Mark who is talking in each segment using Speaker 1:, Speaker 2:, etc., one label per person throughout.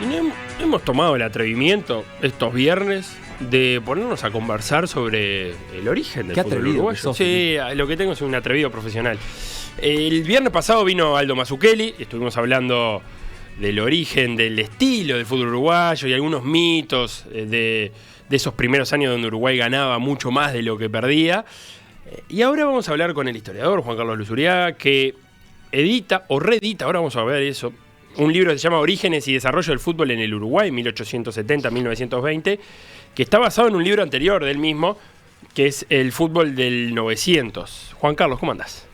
Speaker 1: Y hemos tomado el atrevimiento estos viernes de ponernos a conversar sobre el origen del fútbol uruguayo. Sí, lo que tengo es un atrevido profesional. El viernes pasado vino Aldo Mazzucchelli, estuvimos hablando del origen, del estilo del fútbol uruguayo y algunos mitos de esos primeros años donde Uruguay ganaba mucho más de lo que perdía. Y ahora vamos a hablar con el historiador Juan Carlos Luzuriaga, que edita o reedita, ahora vamos a ver eso, un libro que se llama Orígenes y Desarrollo del Fútbol en el Uruguay, 1870-1920, que está basado en un libro anterior del mismo, que es El Fútbol del 900. Juan Carlos, ¿cómo andás?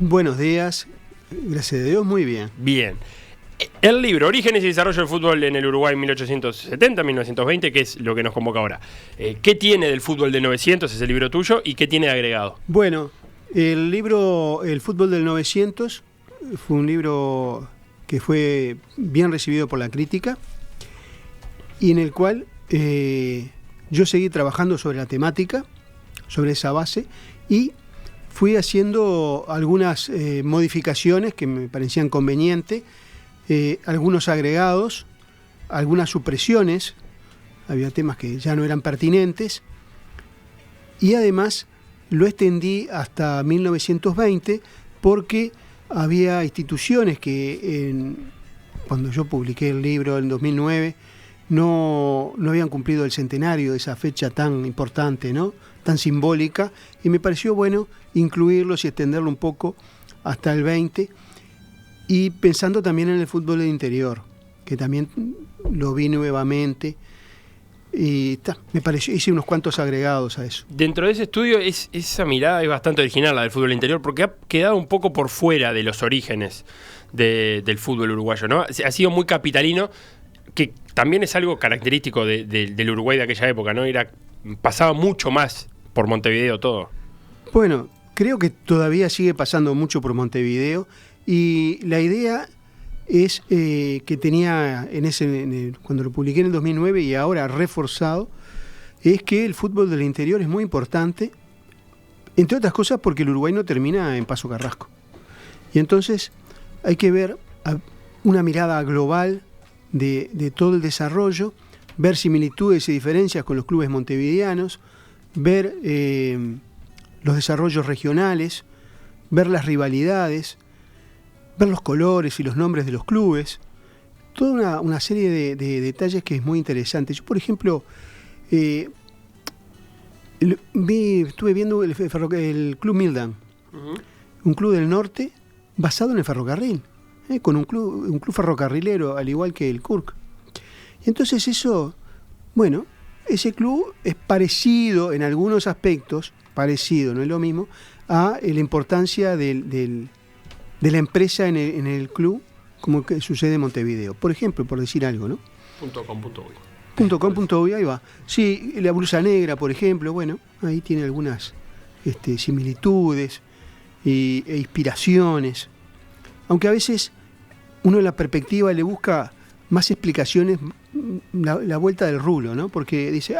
Speaker 2: Buenos días, gracias a Dios, muy bien.
Speaker 1: Bien. El libro Orígenes y Desarrollo del Fútbol en el Uruguay 1870-1920, que es lo que nos convoca ahora. ¿Qué tiene del fútbol del 900, es el libro tuyo, y qué tiene de agregado?
Speaker 2: Bueno, el libro El Fútbol del 900 fue un libro que fue bien recibido por la crítica y en el cual yo seguí trabajando sobre la temática, sobre esa base, y fui haciendo algunas modificaciones que me parecían convenientes, algunos agregados, algunas supresiones, había temas que ya no eran pertinentes, y además lo extendí hasta 1920 porque había instituciones que cuando yo publiqué el libro en 2009 no habían cumplido el centenario de esa fecha tan importante, ¿no?, tan simbólica, y me pareció bueno incluirlos y extenderlo un poco hasta el 20, y pensando también en el fútbol del interior, que también lo vi nuevamente, y me pareció, hice unos cuantos agregados a eso.
Speaker 1: Dentro de ese estudio, esa mirada es bastante original, la del fútbol interior, porque ha quedado un poco por fuera de los orígenes del fútbol uruguayo, ¿no? Ha sido muy capitalino, que también es algo característico del Uruguay de aquella época, ¿no? Pasaba mucho más por Montevideo todo.
Speaker 2: Bueno, creo que todavía sigue pasando mucho por Montevideo, y la idea es que tenía cuando lo publiqué en el 2009 y ahora reforzado, es que el fútbol del interior es muy importante, entre otras cosas porque el Uruguay no termina en Paso Carrasco. Y entonces hay que ver una mirada global de todo el desarrollo, ver similitudes y diferencias con los clubes montevideanos, ver los desarrollos regionales, ver las rivalidades, ver los colores y los nombres de los clubes, toda una serie de detalles que es muy interesante. Yo, por ejemplo, estuve viendo el Club Mildan, un club del norte basado en el ferrocarril, con un club ferrocarrilero, al igual que el Kurk. Y entonces eso, bueno, ese club es parecido en algunos aspectos, no es lo mismo, a la importancia de la empresa en el club, como que sucede en Montevideo. Por ejemplo, por decir algo, ¿no? .com.uy, ahí va. Sí, la blusa negra, por ejemplo, bueno, ahí tiene algunas similitudes e inspiraciones. Aunque a veces uno en la perspectiva le busca más explicaciones, la vuelta del rulo, ¿no? Porque dice,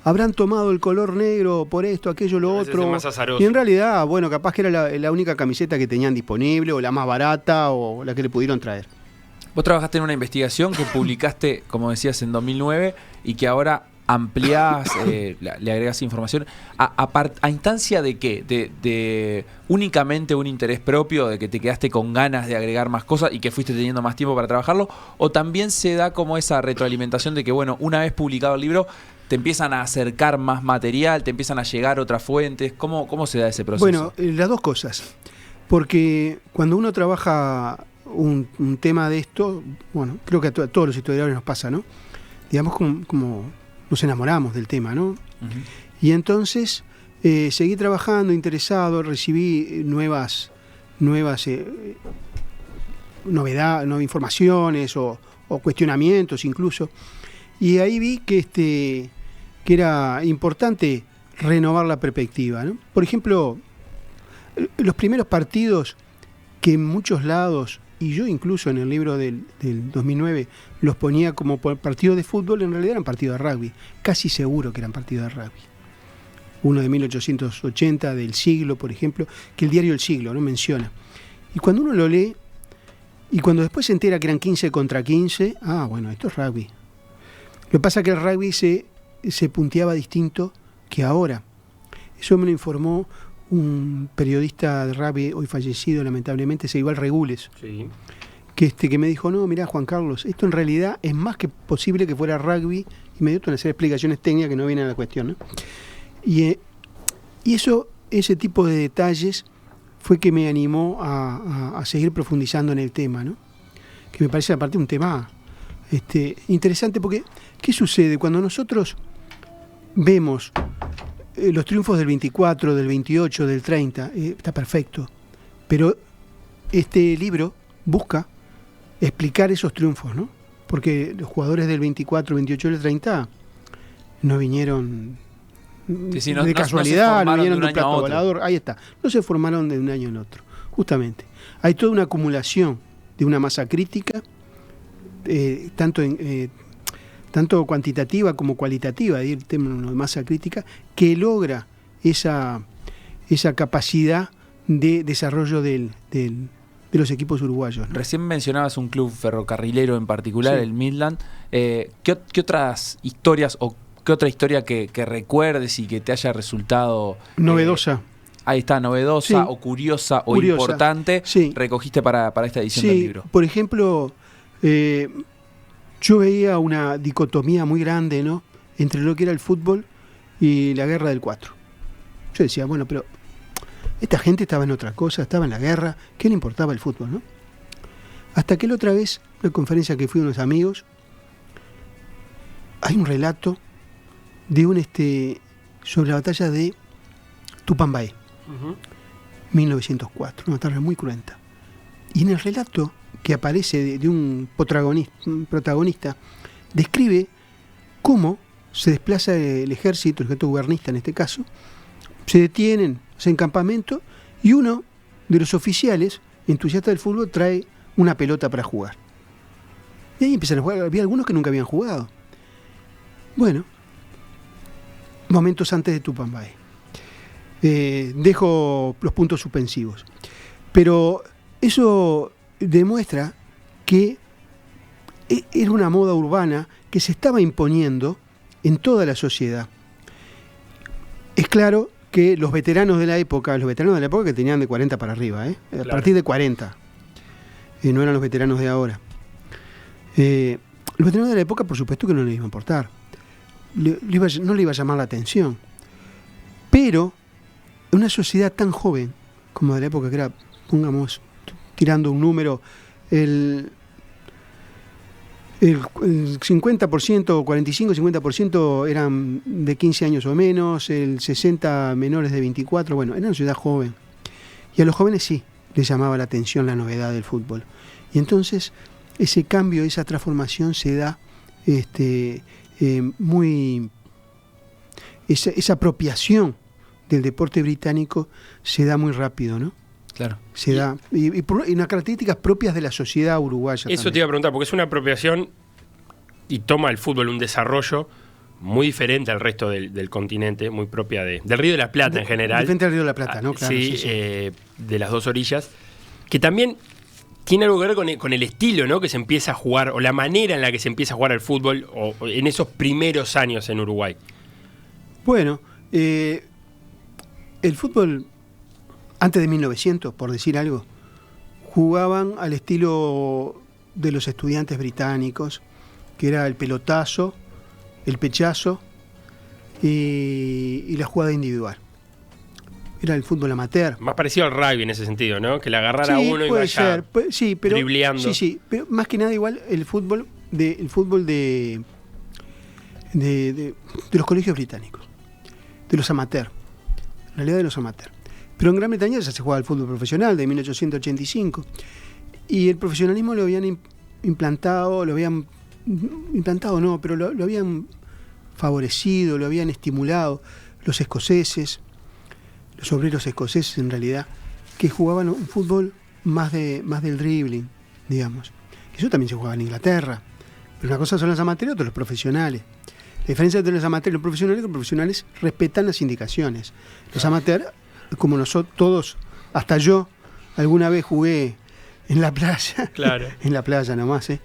Speaker 2: habrán tomado el color negro por esto, aquello, lo otro. Y en realidad, bueno, capaz que era la única camiseta que tenían disponible, o la más barata, o la que le pudieron traer.
Speaker 3: Vos trabajaste en una investigación que publicaste, como decías, en 2009, y que ahora ampliás, le agregás información. ¿A instancia de qué? ¿De únicamente un interés propio, de que te quedaste con ganas de agregar más cosas y que fuiste teniendo más tiempo para trabajarlo? ¿O también se da como esa retroalimentación de que, bueno, una vez publicado el libro, te empiezan a acercar más material, te empiezan a llegar otras fuentes? ¿Cómo se da ese proceso?
Speaker 2: Bueno, las dos cosas. Porque cuando uno trabaja un tema de esto, bueno, creo que a todos los historiadores nos pasa, ¿no? Digamos como nos enamoramos del tema, ¿no? Uh-huh. Y entonces seguí trabajando, interesado, recibí nuevas novedades, informaciones o cuestionamientos incluso, y ahí vi que era importante renovar la perspectiva, ¿no? Por ejemplo, los primeros partidos que en muchos lados, y yo incluso en el libro del 2009 los ponía como partidos de fútbol, en realidad eran partidos de rugby, casi seguro que eran partidos de rugby. Uno de 1880 del Siglo, por ejemplo, que el diario El Siglo no menciona. Y cuando uno lo lee, Y cuando después se entera que eran 15 contra 15, bueno, esto es rugby. Lo que pasa es que el rugby se punteaba distinto que ahora. Eso me lo informó un periodista de rugby hoy fallecido, lamentablemente, Seibal Regules.
Speaker 1: Sí.
Speaker 2: Que me dijo, no, mirá, Juan Carlos, esto en realidad es más que posible que fuera rugby, y me dio una serie de explicaciones técnicas que no vienen a la cuestión, ¿no? Y ese tipo de detalles fue que me animó a seguir profundizando en el tema, ¿no? Que me parece aparte un tema interesante, porque ¿qué sucede? Cuando nosotros vemos los triunfos del 24, del 28, del 30, está perfecto, pero este libro busca explicar esos triunfos, ¿no? Porque los jugadores del 24, 28 y el 30 no vinieron de casualidad, no vinieron de un plato volador, ahí está, no se formaron de un año al otro, justamente. Hay toda una acumulación de una masa crítica, tanto cuantitativa como cualitativa, el término de masa crítica, que logra esa capacidad de desarrollo de los equipos uruguayos, ¿no?
Speaker 3: Recién mencionabas un club ferrocarrilero en particular, sí, el Midland. ¿Qué otras historias o qué otra historia que recuerdes y que te haya resultado
Speaker 2: novedosa?
Speaker 3: Ahí está, novedosa, sí, o curiosa o importante, sí, recogiste para esta edición, sí, del libro.
Speaker 2: Por ejemplo, yo veía una dicotomía muy grande, ¿no?, entre lo que era el fútbol y la guerra del 4. Yo decía, bueno, pero esta gente estaba en otra cosa, estaba en la guerra, ¿qué le importaba el fútbol, no? Hasta que la otra vez, en una conferencia que fui a unos amigos, hay un relato de sobre la batalla de Tupambay, 1904, una batalla muy cruenta. Y en el relato que aparece de un protagonista, describe cómo se desplaza el ejército, el ejército gubernista en este caso, se detienen, hacen campamento, y uno de los oficiales, entusiasta del fútbol, trae una pelota para jugar. Y ahí empiezan a jugar, había algunos que nunca habían jugado. Bueno, momentos antes de Tupambay. Dejo los puntos suspensivos. Pero eso demuestra que era una moda urbana que se estaba imponiendo en toda la sociedad. Es claro que los veteranos de la época que tenían de 40 para arriba, a claro, partir de 40, no eran los veteranos de ahora. Los veteranos de la época, por supuesto que no les iba a importar, no le iba a llamar la atención. Pero una sociedad tan joven como de la época, que era, pongamos, tirando un número, el 50% o 45-50% eran de 15 años o menos, el 60 menores de 24, bueno, era una ciudad joven. Y a los jóvenes sí les llamaba la atención la novedad del fútbol. Y entonces ese cambio, esa transformación se da esa apropiación del deporte británico se da muy rápido, ¿no?
Speaker 3: Claro.
Speaker 2: Se da, y unas características propias de la sociedad uruguaya.
Speaker 1: Eso también te iba a preguntar, porque es una apropiación y toma el fútbol un desarrollo muy diferente al resto del continente, muy propia del Río de la Plata en general.
Speaker 2: Diferente al Río de la Plata, ¿no? Claro,
Speaker 1: sí, sí. De las dos orillas, que también tiene algo que ver con el estilo, ¿no?, que se empieza a jugar, o la manera en la que se empieza a jugar al fútbol o en esos primeros años en Uruguay.
Speaker 2: Bueno, el fútbol antes de 1900, por decir algo, jugaban al estilo de los estudiantes británicos, que era el pelotazo, el pechazo y la jugada individual. Era el fútbol amateur.
Speaker 1: Más parecido al rugby en ese sentido, ¿no? Que le agarrara
Speaker 2: sí,
Speaker 1: uno y vaya dribleando.
Speaker 2: Sí, pero más que nada igual el fútbol de los colegios británicos, de los amateurs, en realidad de los amateurs. Pero en Gran Bretaña ya se jugaba el fútbol profesional de 1885 y el profesionalismo lo habían implantado pero lo habían favorecido, lo habían estimulado los escoceses, los obreros escoceses en realidad, que jugaban un fútbol más del dribbling, digamos. Eso también se jugaba en Inglaterra, pero una cosa son los amateurs y otra los profesionales. La diferencia entre los amateurs y los profesionales es que los profesionales respetan las indicaciones. Los amateurs, como nosotros todos, hasta yo, alguna vez jugué en la playa.
Speaker 1: Claro.
Speaker 2: En la playa nomás, ¿eh?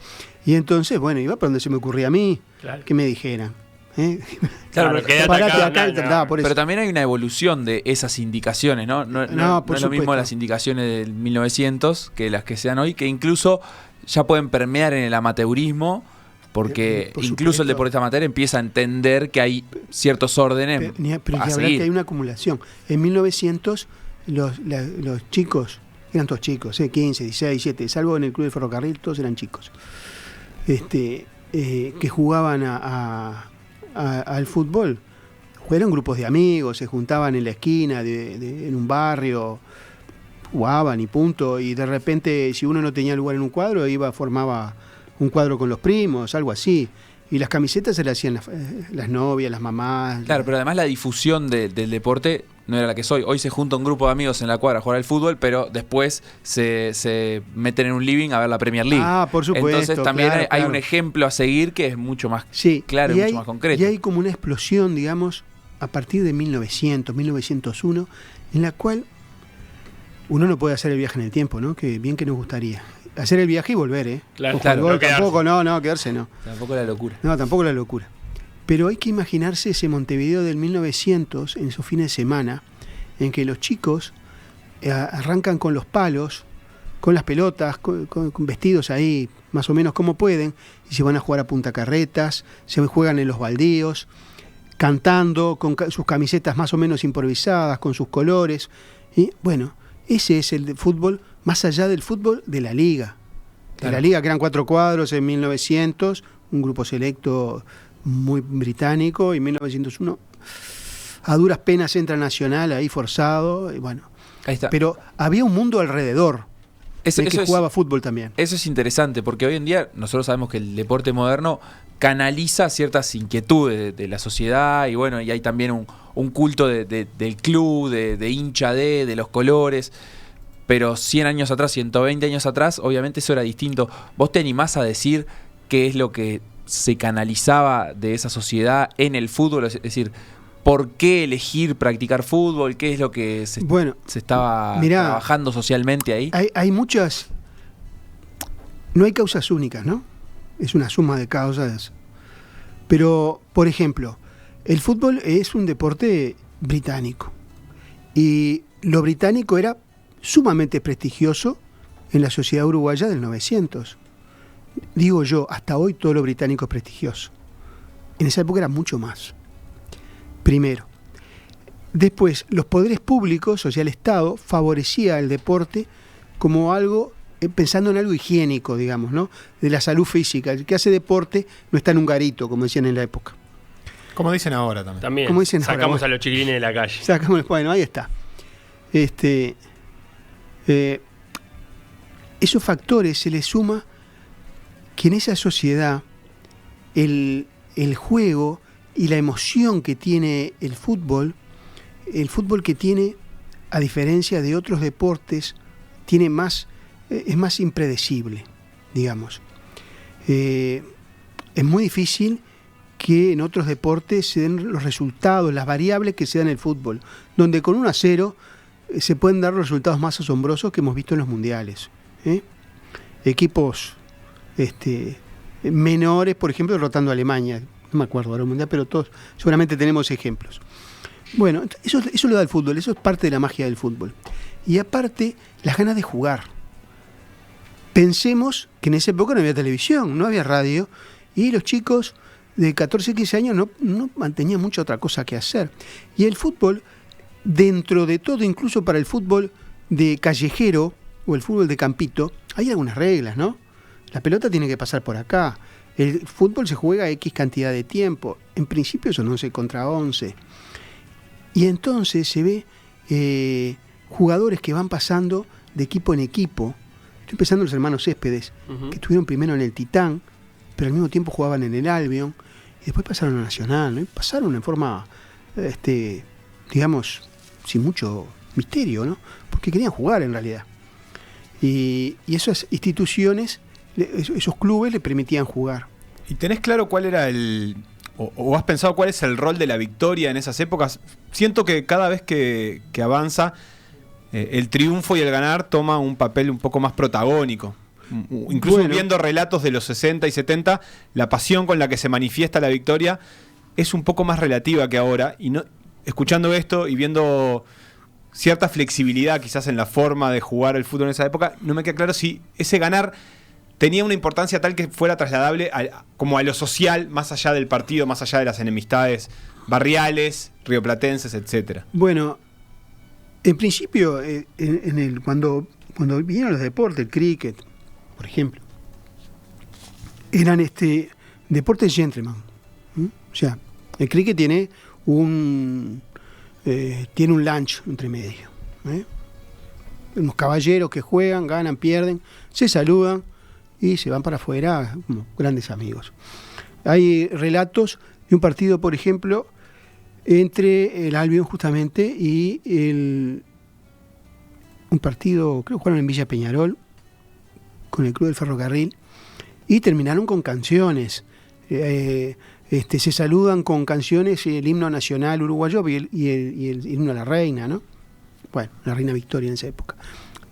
Speaker 2: Y entonces, bueno, iba por donde se me ocurría a mí,
Speaker 1: Claro.
Speaker 2: que me dijeran.
Speaker 1: Claro, quédate
Speaker 2: parate
Speaker 1: acá,
Speaker 2: acá, por eso.
Speaker 3: Pero también hay una evolución de esas indicaciones, ¿no? No es lo
Speaker 2: supuesto.
Speaker 3: mismo las indicaciones del 1900 que las que se dan hoy, que incluso ya pueden permear en el amateurismo, porque
Speaker 2: Por
Speaker 3: incluso
Speaker 2: supuesto.
Speaker 3: el deportista amateur empieza a entender que hay ciertos órdenes
Speaker 2: Pero
Speaker 3: a
Speaker 2: ni hablar
Speaker 3: seguir.
Speaker 2: que hay una acumulación. En 1900 los chicos, eran todos chicos, 15, 16, 17, salvo en el club de ferrocarril, todos eran chicos. Que jugaban al fútbol. Eran grupos de amigos, se juntaban en la esquina, en un barrio, jugaban y punto. Y de repente, si uno no tenía lugar en un cuadro, formaba un cuadro con los primos, algo así. Y las camisetas se las hacían las novias, las mamás.
Speaker 3: Claro, pero además la difusión del deporte no era la que soy. Hoy se junta un grupo de amigos en la cuadra a jugar al fútbol, pero después se meten en un living a ver la Premier League.
Speaker 2: Ah, por supuesto.
Speaker 3: Entonces también
Speaker 2: claro,
Speaker 3: hay
Speaker 2: claro.
Speaker 3: un ejemplo a seguir que es mucho más claro y mucho más concreto.
Speaker 2: Y hay como una explosión, digamos, a partir de 1900, 1901, en la cual uno no puede hacer el viaje en el tiempo, ¿no? Que bien que nos gustaría. Hacer el viaje y volver, ¿eh?
Speaker 1: Claro,
Speaker 2: Ojo, al
Speaker 1: claro,
Speaker 2: gol,
Speaker 1: no quedarse.
Speaker 2: tampoco, no, quedarse no.
Speaker 3: Tampoco la locura.
Speaker 2: No, tampoco la locura. Pero hay que imaginarse ese Montevideo del 1900, en esos fines de semana, en que los chicos arrancan con los palos, con las pelotas, con vestidos ahí más o menos como pueden, y se van a jugar a puntacarretas, se juegan en los baldíos, cantando, con sus camisetas más o menos improvisadas, con sus colores. Y bueno, ese es el fútbol, más allá del fútbol de la liga. De la liga, que eran 4 cuadros en 1900, un grupo selecto muy británico, y en 1901 a duras penas entra Nacional ahí forzado, y bueno.
Speaker 3: Ahí está.
Speaker 2: Pero había un mundo alrededor de que jugaba fútbol también.
Speaker 3: Eso es interesante, porque hoy en día nosotros sabemos que el deporte moderno canaliza ciertas inquietudes de la sociedad, y bueno, y hay también un culto del club, de hincha de los colores. Pero 100 años atrás, 120 años atrás, obviamente eso era distinto. ¿Vos te animás a decir qué es lo que se canalizaba de esa sociedad en el fútbol? Es decir, ¿por qué elegir practicar fútbol? ¿Qué es lo que se estaba trabajando socialmente ahí?
Speaker 2: Hay muchas... No hay causas únicas, ¿no? Es una suma de causas. Pero, por ejemplo, el fútbol es un deporte británico. Y lo británico era sumamente prestigioso en la sociedad uruguaya del 900. Digo yo, hasta hoy todo lo británico es prestigioso. En esa época era mucho más. Primero. Después, los poderes públicos, o sea, el Estado, favorecía el deporte como algo, pensando en algo higiénico, digamos, ¿no? De la salud física. El que hace deporte no está en un garito, como decían en la época.
Speaker 4: Como dicen ahora también.
Speaker 1: También
Speaker 2: Como dicen
Speaker 1: sacamos
Speaker 2: ahora,
Speaker 1: a los chiquilines de la calle.
Speaker 2: Bueno, ahí está. Esos factores se le suma que en esa sociedad el juego y la emoción que tiene el fútbol que tiene, a diferencia de otros deportes, tiene es más impredecible, digamos. Es muy difícil que en otros deportes se den los resultados, las variables que se dan en el fútbol, donde con 1-0 se pueden dar los resultados más asombrosos que hemos visto en los mundiales. Equipos menores, por ejemplo, derrotando a Alemania. No me acuerdo ahora el mundial, pero todos seguramente tenemos ejemplos. Bueno, eso lo da el fútbol, eso es parte de la magia del fútbol. Y aparte, las ganas de jugar. Pensemos que en esa época no había televisión, no había radio, y los chicos de 14, 15 años no tenían mucha otra cosa que hacer. Y el fútbol, dentro de todo, incluso para el fútbol de callejero o el fútbol de campito, hay algunas reglas, ¿no? La pelota tiene que pasar por acá. El fútbol se juega X cantidad de tiempo. En principio son 11 contra 11. Y entonces se ve jugadores que van pasando de equipo en equipo. Estoy pensando en los hermanos Céspedes, que estuvieron primero en el Titán, pero al mismo tiempo jugaban en el Albion, y después pasaron a Nacional, ¿no? Y pasaron en forma, digamos, sin mucho misterio, ¿no? Porque querían jugar en realidad. Y esas instituciones, esos clubes le permitían jugar.
Speaker 4: ¿Y tenés claro cuál era o has pensado cuál es el rol de la victoria en esas épocas? Siento que cada vez que avanza el triunfo y el ganar toma un papel un poco más protagónico. Incluso viendo relatos de los 60 y 70, la pasión con la que se manifiesta la victoria es un poco más relativa que ahora. Y no, escuchando esto y viendo cierta flexibilidad quizás en la forma de jugar el fútbol en esa época, no me queda claro si ese ganar tenía una importancia tal que fuera trasladable como a lo social, más allá del partido, más allá de las enemistades barriales, rioplatenses, etcétera.
Speaker 2: Bueno, en principio, cuando vinieron los deportes, el cricket, por ejemplo, eran deportes gentleman. O sea, el cricket tiene un lunch entre medio. Unos caballeros que juegan, ganan, pierden, se saludan y se van para afuera como grandes amigos. Hay relatos de un partido, por ejemplo, entre el Albion justamente y un partido, creo que jugaron en Villa Peñarol, con el Club del Ferrocarril, y terminaron con canciones. Se saludan con canciones, el himno nacional uruguayo y el himno a la reina, ¿no? Bueno, la reina Victoria en esa época.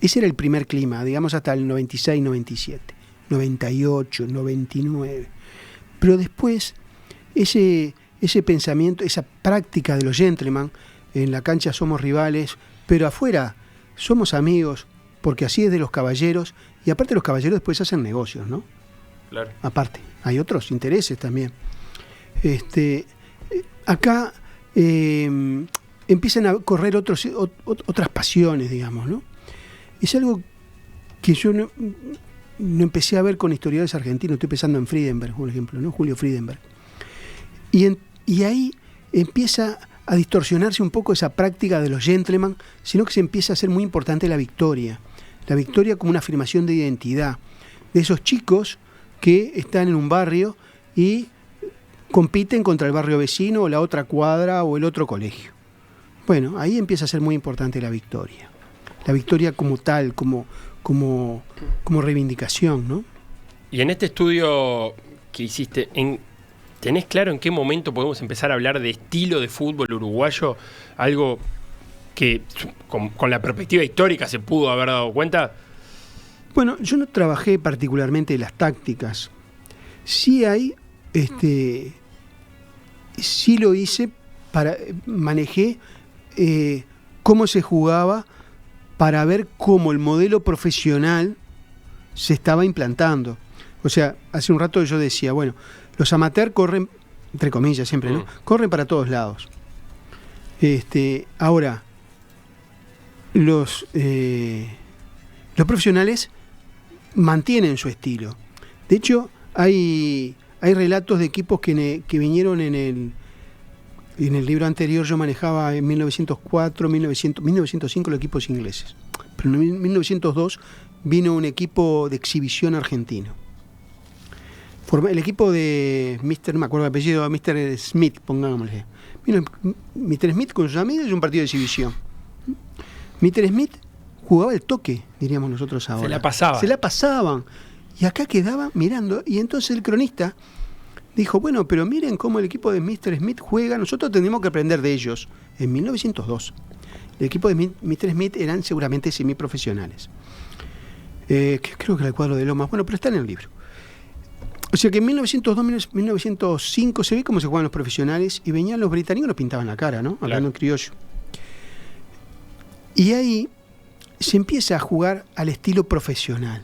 Speaker 2: Ese era el primer clima, digamos hasta el 96, 97, 98, 99. Pero después, ese pensamiento, esa práctica de los gentleman, en la cancha somos rivales, pero afuera somos amigos, porque así es de los caballeros, y aparte los caballeros después hacen negocios, ¿no?
Speaker 1: Claro.
Speaker 2: Aparte, hay otros intereses también. Acá empiezan a correr otras pasiones, digamos, ¿no? Es algo que yo no empecé a ver con historiadores argentinos. Estoy pensando en Friedenberg, por ejemplo, ¿no? Julio Friedenberg. Y ahí empieza a distorsionarse un poco esa práctica de los gentleman, sino que se empieza a hacer muy importante la victoria. La victoria como una afirmación de identidad. De esos chicos que están en un barrio y compiten contra el barrio vecino o la otra cuadra o el otro colegio. Bueno, ahí empieza a ser muy importante la victoria. La victoria como tal, como reivindicación, ¿no?
Speaker 1: Y en este estudio que hiciste, ¿tenés claro en qué momento podemos empezar a hablar de estilo de fútbol uruguayo? Algo que con la perspectiva histórica se pudo haber dado cuenta.
Speaker 2: Bueno, yo no trabajé particularmente las tácticas. Sí hay, sí lo hice, manejé cómo se jugaba para ver cómo el modelo profesional se estaba implantando. O sea, hace un rato yo decía, bueno, los amateurs corren, entre comillas siempre, ¿no? Corren para todos lados. Ahora, los profesionales mantienen su estilo. De hecho, hay relatos de equipos que vinieron en el libro anterior. Yo manejaba en 1904, 1905 los equipos ingleses. Pero en 1902 vino un equipo de exhibición argentino. El equipo de Mr. me acuerdo el apellido, Mr. Smith, pongámosle. Vino Mr. Smith con sus amigos y un partido de exhibición. Mr. Smith jugaba el toque, diríamos nosotros ahora. Se la pasaban. Y acá quedaban mirando. Y entonces el cronista dijo, bueno, pero miren cómo el equipo de Mr. Smith juega. Nosotros tenemos que aprender de ellos. En 1902. El equipo de Mr. Smith eran seguramente semiprofesionales. Creo que era el cuadro de Lomas. Bueno, pero está en el libro. O sea que en 1902, 1905 se ve cómo se jugaban los profesionales y venían los británicos y nos pintaban la cara, ¿no? Hablando en criollo. Y ahí se empieza a jugar al estilo profesional.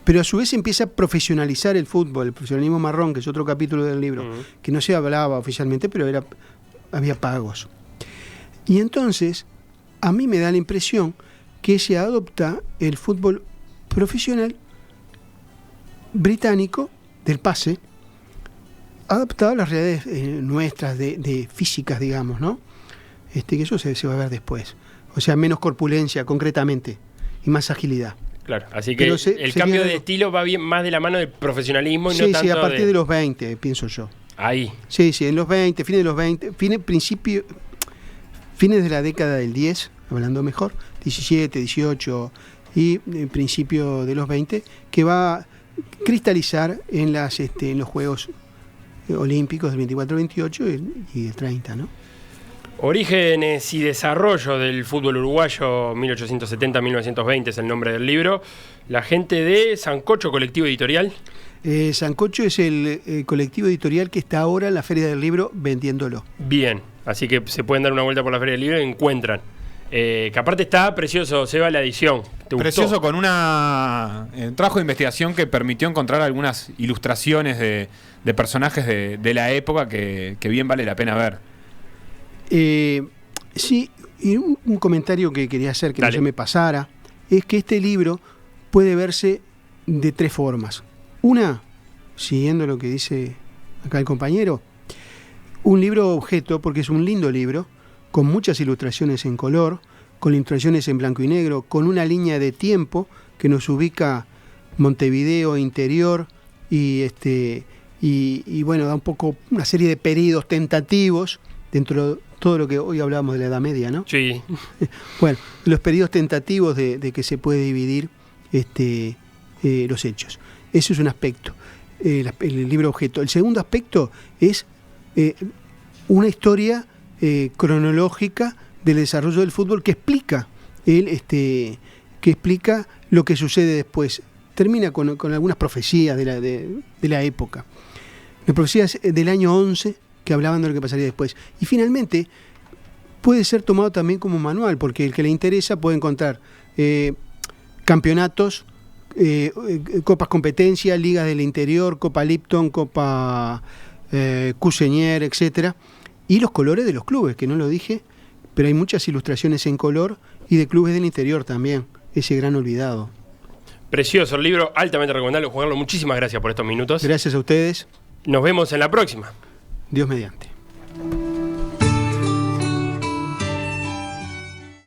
Speaker 2: Pero a su vez se empieza a profesionalizar el fútbol, el profesionalismo marrón, que es otro capítulo del libro, que no se hablaba oficialmente, pero había pagos. Y entonces, a mí me da la impresión que se adopta el fútbol profesional británico del pase, adaptado a las realidades nuestras de físicas, digamos, ¿no? Que eso se va a ver después. O sea, menos corpulencia, concretamente, y más agilidad.
Speaker 1: Claro, así que el cambio de estilo va bien más de la mano del profesionalismo y no tanto
Speaker 2: a partir de los 20, pienso yo.
Speaker 1: Ahí.
Speaker 2: Sí, en los 20, fines de los 20, fines de la década del 10, hablando mejor, 17, 18 y principio de los 20, que va a cristalizar en los Juegos Olímpicos del 24-28 y el 30, ¿no?
Speaker 1: Orígenes y desarrollo del fútbol uruguayo 1870-1920 es el nombre del libro. La gente de Sancocho Colectivo Editorial.
Speaker 2: Sancocho es el colectivo editorial que está ahora en la Feria del Libro vendiéndolo.
Speaker 1: Bien, así que se pueden dar una vuelta por la Feria del Libro y encuentran. Que aparte está precioso, Seba, la edición.
Speaker 4: Precioso,
Speaker 1: gustó?
Speaker 4: Con un trabajo de investigación que permitió encontrar algunas ilustraciones de personajes de la época que bien vale la pena ver.
Speaker 2: Sí, y un comentario que quería hacer, que no se me pasara, es que este libro puede verse de 3 formas. Una, siguiendo lo que dice acá el compañero, un libro objeto, porque es un lindo libro, con muchas ilustraciones en color, con ilustraciones en blanco y negro, con una línea de tiempo que nos ubica Montevideo interior y bueno, da un poco una serie de periodos tentativos dentro de todo lo que hoy hablamos de la Edad Media, ¿no?
Speaker 1: Sí.
Speaker 2: Bueno, los periodos tentativos de que se puede dividir los hechos. Eso es un aspecto, el libro objeto. El segundo aspecto es una historia cronológica del desarrollo del fútbol que explica lo que sucede después. Termina con algunas profecías de la época. Las profecías del año 11 que hablaban de lo que pasaría después. Y finalmente puede ser tomado también como manual, porque el que le interesa puede encontrar campeonatos, copas competencia, ligas del interior, Copa Lipton, Copa Cusenier, etcétera, y los colores de los clubes, que no lo dije, pero hay muchas ilustraciones en color y de clubes del interior también, ese gran olvidado.
Speaker 1: Precioso el libro, altamente recomendable jugarlo. Muchísimas gracias por estos minutos.
Speaker 2: Gracias a ustedes.
Speaker 1: Nos vemos en la próxima.
Speaker 2: Dios mediante.